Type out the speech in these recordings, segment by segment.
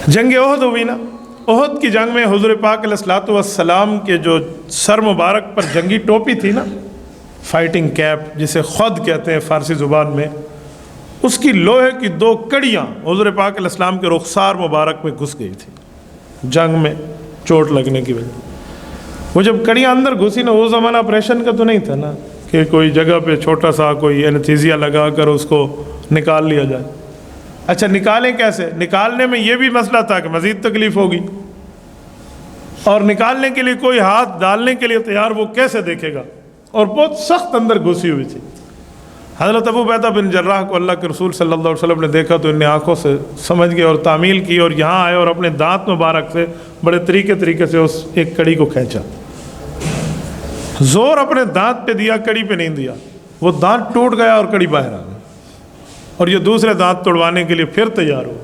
جنگ احد ہوئی نا، احد کی جنگ میں حضور پاک علیہ الصلوۃ والسلام کے جو سر مبارک پر جنگی ٹوپی تھی نا، فائٹنگ کیپ جسے خود کہتے ہیں فارسی زبان میں، اس کی لوہے کی 2 کڑیاں حضور پاک علیہ السلام کے رخسار مبارک میں گھس گئی تھی جنگ میں چوٹ لگنے کی وجہ۔ وہ جب کڑیاں اندر گھسی نا، وہ زمانہ آپریشن کا تو نہیں تھا نا کہ کوئی جگہ پہ چھوٹا سا کوئی اینستھیزیا لگا کر اس کو نکال لیا جائے۔ اچھا نکالیں کیسے؟ نکالنے میں یہ بھی مسئلہ تھا کہ مزید تکلیف ہوگی، اور نکالنے کے لیے کوئی ہاتھ ڈالنے کے لیے تیار وہ کیسے دیکھے گا، اور بہت سخت اندر گھسی ہوئی تھی۔ حضرت ابو عبیدہ بن جراح کو اللہ کے رسول صلی اللہ علیہ وسلم نے دیکھا تو انہیں آنکھوں سے سمجھ گئے اور تعمیل کی، اور یہاں آئے اور اپنے دانت مبارک سے بڑے طریقے سے اس ایک کڑی کو کھینچا، زور اپنے دانت پہ دیا، کڑی پہ نہیں دیا، وہ دانت ٹوٹ گیا اور کڑی باہر آ گئی، اور یہ دوسرے دانت توڑوانے کے لیے پھر تیار ہو،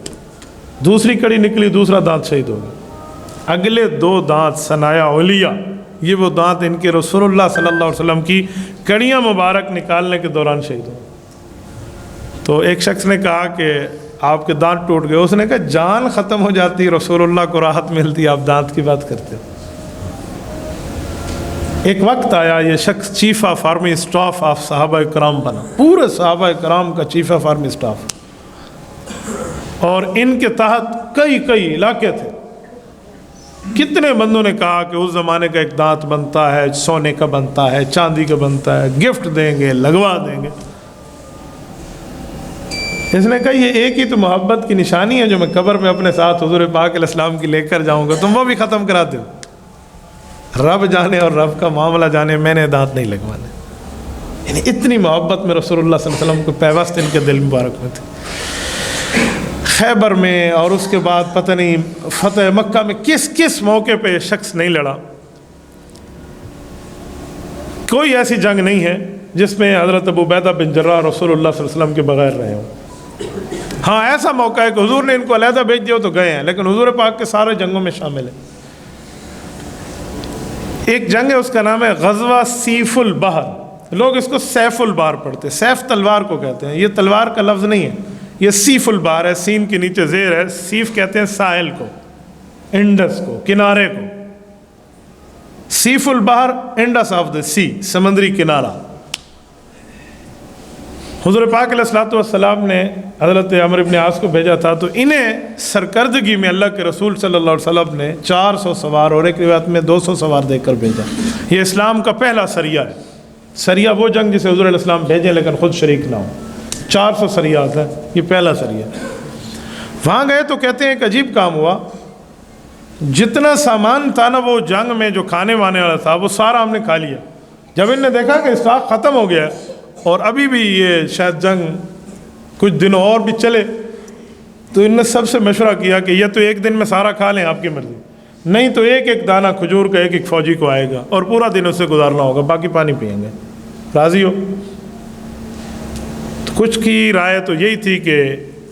دوسری کڑی نکلی، دوسرا دانت شہید ہو گیا۔ اگلے 2 دانت ثنایا اولیاء، یہ وہ دانت ان کے رسول اللہ صلی اللہ علیہ وسلم کی کڑیاں مبارک نکالنے کے دوران شہید ہو۔ تو ایک شخص نے کہا کہ آپ کے دانت ٹوٹ گئے، اس نے کہا جان ختم ہو جاتی، رسول اللہ کو راحت ملتی، آپ دانت کی بات کرتے ہو۔ ایک وقت آیا یہ شخص chief of army staff of صحابہ کرام بنا، پورے صحابہ کرام کا چیف آف آرمی اسٹاف، اور ان کے تحت کئی علاقے تھے۔ کتنے بندوں نے کہا کہ اس زمانے کا ایک دانت بنتا ہے، سونے کا بنتا ہے، چاندی کا بنتا ہے، گفٹ دیں گے، لگوا دیں گے۔ اس نے کہا یہ ایک ہی تو محبت کی نشانی ہے جو میں قبر میں اپنے ساتھ حضور پاک علیہ السلام کی لے کر جاؤں گا، تم وہ بھی ختم کرا دو۔ رب جانے اور رب کا معاملہ جانے، میں نے دانت نہیں لگوانے۔ یعنی اتنی محبت میں رسول اللہ صلی اللہ علیہ وسلم کو پیوست ان کے دل مبارک میں تھی۔ خیبر میں اور اس کے بعد پتہ نہیں فتح مکہ میں کس موقع پہ شخص نہیں لڑا۔ کوئی ایسی جنگ نہیں ہے جس میں حضرت ابو عبیدہ بن جراح رسول اللہ صلی اللہ علیہ وسلم کے بغیر رہے ہوں۔ ہاں ایسا موقع ہے کہ حضور نے ان کو علیحدہ بھیج دیا تو گئے ہیں، لیکن حضور پاک کے سارے جنگوں میں شامل ہیں۔ ایک جنگ ہے، اس کا نام ہے غزوہ سیف البحر، لوگ اس کو سیف البحر پڑھتے ہیں، سیف تلوار کو کہتے ہیں، یہ تلوار کا لفظ نہیں ہے، یہ سیف البحر ہے، سین کے نیچے زیر ہے، سیف کہتے ہیں ساحل کو، انڈس کو، کنارے کو، سیف البحر، انڈس آف دا سی، سمندری کنارہ۔ حضور پاک علیہ الصلوۃ والسلام نے حضرت عمرو بن عاص کو بھیجا تھا، تو انہیں سرکردگی میں اللہ کے رسول صلی اللہ علیہ وسلم نے 400 سوار اور ایک روایت میں 200 سوار دے کر بھیجا۔ یہ اسلام کا پہلا سریہ ہے۔ سریہ وہ جنگ جسے حضور علیہ السلام بھیجیں لیکن خود شریک نہ ہوں۔ 400 سریات ہیں، یہ پہلا سریہ۔ وہاں گئے تو کہتے ہیں ایک عجیب کام ہوا، جتنا سامان تھا نا وہ جنگ میں جو کھانے وانے والا تھا وہ سارا ہم نے کھا لیا۔ جب ان نے دیکھا کہ اسٹاک ختم ہو گیا اور ابھی بھی یہ شاید جنگ کچھ دنوں اور بھی چلے، تو ان نے سب سے مشورہ کیا کہ یہ تو ایک دن میں سارا کھا لیں، آپ کی مرضی، نہیں تو ایک دانہ کھجور کا ایک فوجی کو آئے گا اور پورا دن اسے گزارنا ہوگا، باقی پانی پئیں گے، راضی ہو؟ تو کچھ کی رائے تو یہی تھی کہ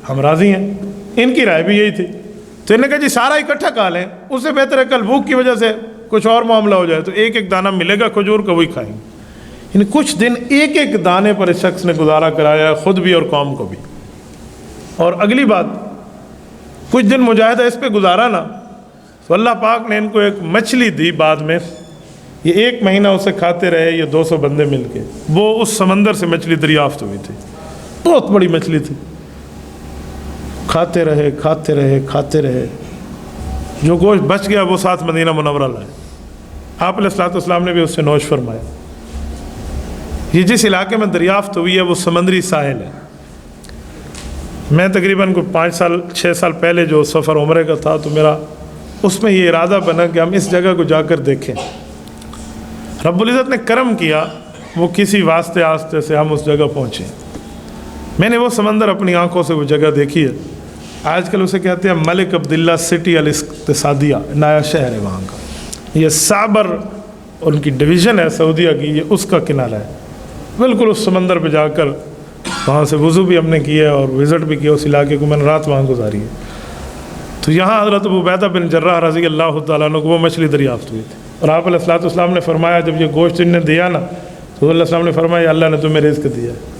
ہم راضی ہیں، ان کی رائے بھی یہی تھی۔ تو انہوں نے کہا جی سارا اکٹھا کھا لیں، اس سے بہتر ہے کل بھوک کی وجہ سے کچھ اور معاملہ ہو جائے تو ایک دانہ ملے گا کھجور کا، وہی کھائیں گے۔ یعنی کچھ دن ایک دانے پر اس شخص نے گزارا کرایا، خود بھی اور قوم کو بھی۔ اور اگلی بات، کچھ دن مجاہدہ اس پہ گزارا نا، تو اللہ پاک نے ان کو ایک مچھلی دی بعد میں، یہ 1 مہینہ اسے کھاتے رہے یہ 200 بندے مل کے، وہ اس سمندر سے مچھلی دریافت ہوئی تھی، بہت بڑی مچھلی تھی، کھاتے رہے کھاتے رہے کھاتے رہے، جو گوشت بچ گیا وہ ساتھ مدینہ منورہ لائے، آپ علیہ الصلوۃ والسلام نے بھی اس سے نوش فرمایا۔ یہ جس علاقے میں دریافت ہوئی ہے وہ سمندری ساحل ہے۔ میں تقریباً 6 سال پہلے جو سفر عمرے کا تھا تو میرا اس میں یہ ارادہ بنا کہ ہم اس جگہ کو جا کر دیکھیں۔ رب العزت نے کرم کیا، وہ کسی واسطے آستے سے ہم اس جگہ پہنچے۔ میں نے وہ سمندر اپنی آنکھوں سے وہ جگہ دیکھی ہے، آج کل اسے کہتے ہیں ملک عبداللہ سٹی الاقتصادیہ، نیا شہر ہے وہاں کا، یہ صابر ان کی ڈویژن ہے سعودیہ کی، یہ اس کا کنارہ ہے، بالکل اس سمندر پہ جا کر وہاں سے وضو بھی ہم نے کیا اور وزٹ بھی کیا اس علاقے کو، میں نے رات وہاں گزاری ہے۔ تو یہاں حضرت ابو عبیدہ بن جراح رضی اللہ تعالیٰ عنہ کو وہ مچھلی دریافت ہوئی تھی، اور آپ علیہ الصلوۃ والسلام نے فرمایا جب یہ گوشت ان نے دیا نا تو اللہ السلام نے فرمایا اللہ نے تمہیں رزق دیا ہے۔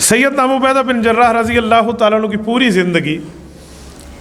سیدنا ابو عبیدہ بن جراح رضی اللہ تعالیٰ عنہ کی پوری زندگی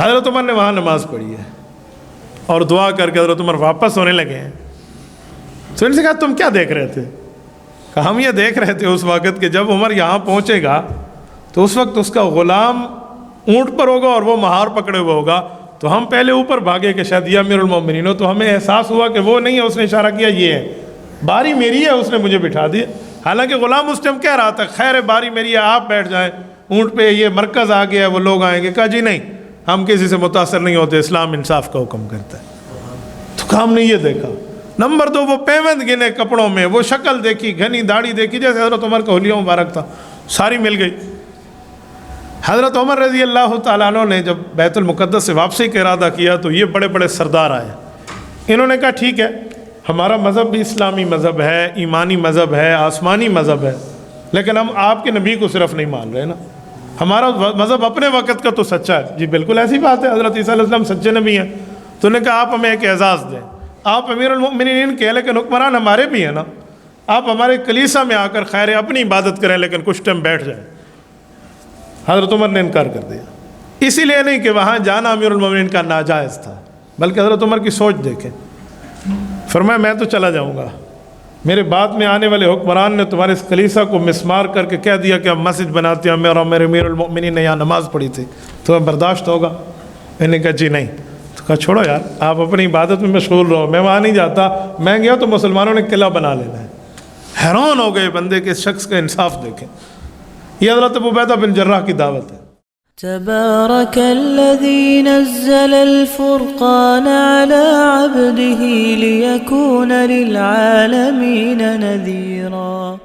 حضرت عمر نے وہاں نماز پڑھی ہے اور دعا کر کے حضرت عمر واپس ہونے لگے ہیں. تو ان سے کہا تم کیا دیکھ رہے تھے؟ کہا ہم یہ دیکھ رہے تھے اس وقت کہ جب عمر یہاں پہنچے گا تو اس وقت اس کا غلام اونٹ پر ہوگا اور وہ مہار پکڑے ہوئے ہوگا، تو ہم پہلے اوپر بھاگے کہ شاید یہ امیر المومنین ہو، تو ہمیں احساس ہوا کہ وہ نہیں ہے، اس نے اشارہ کیا یہ ہے، باری میری ہے، اس نے مجھے بٹھا دیا. حالانکہ غلام اس ٹائم کہہ رہا تھا خیر ہے باری میری ہے، آپ بیٹھ جائیں اونٹ پہ، یہ مرکز آ گیا ہے، وہ لوگ آئیں گے. کہا جی نہیں، ہم کسی سے متاثر نہیں ہوتے، اسلام انصاف کا حکم کرتا ہے. تو کہا ہم نے یہ دیکھا. نمبر 2 وہ پیوند گنے کپڑوں میں، وہ شکل دیکھی، گھنی داڑھی دیکھی، جیسے حضرت عمر کا حلیہ مبارک تھا، ساری مل گئی. حضرت عمر رضی اللہ تعالیٰ عنہ نے جب بیت المقدس سے واپسی کا ارادہ کیا تو یہ بڑے بڑے سردار آئے. انہوں نے کہا ٹھیک ہے، ہمارا مذہب بھی اسلامی مذہب ہے، ایمانی مذہب ہے، آسمانی مذہب ہے، لیکن ہم آپ کے نبی کو صرف نہیں مان رہے نا، ہمارا مذہب اپنے وقت کا تو سچا ہے. جی بالکل ایسی بات ہے، حضرت عیسیٰ علیہ السلام سچے نبی ہیں. تو انہوں نے کہا آپ ہمیں ایک اعزاز دیں، آپ امیر المؤمنین کے لیکن حکمران ہمارے بھی ہیں نا، آپ ہمارے کلیسا میں آ کر خیر اپنی عبادت کریں لیکن کچھ ٹائم بیٹھ جائیں. حضرت عمر نے انکار کر دیا. اسی لیے نہیں کہ وہاں جانا امیر المؤمنین کا ناجائز تھا، بلکہ حضرت عمر کی سوچ دیکھیں. فرمایا میں تو چلا جاؤں گا، میرے بعد میں آنے والے حکمران نے تمہارے اس کلیسا کو مسمار کر کے کہہ دیا کہ ہم مسجد بناتے ہیں، میرے امیر المؤمنین نے یہاں نماز پڑھی تھی، تمہیں برداشت ہوگا؟ میں نے کہا جی نہیں. تو کہا چھوڑو یار، آپ اپنی عبادت میں مشغول رہو، میں وہاں نہیں جاتا، میں گیا تو مسلمانوں نے قلعہ بنا لینا ہے. حیران ہو گئے بندے کہ اس شخص کا انصاف دیکھیں. یہ حضرت ابو عبیدہ بن جراح کی دعوت ہے. تبارك الذي نزل الفرقان على عبده ليكون للعالمين نذيرا.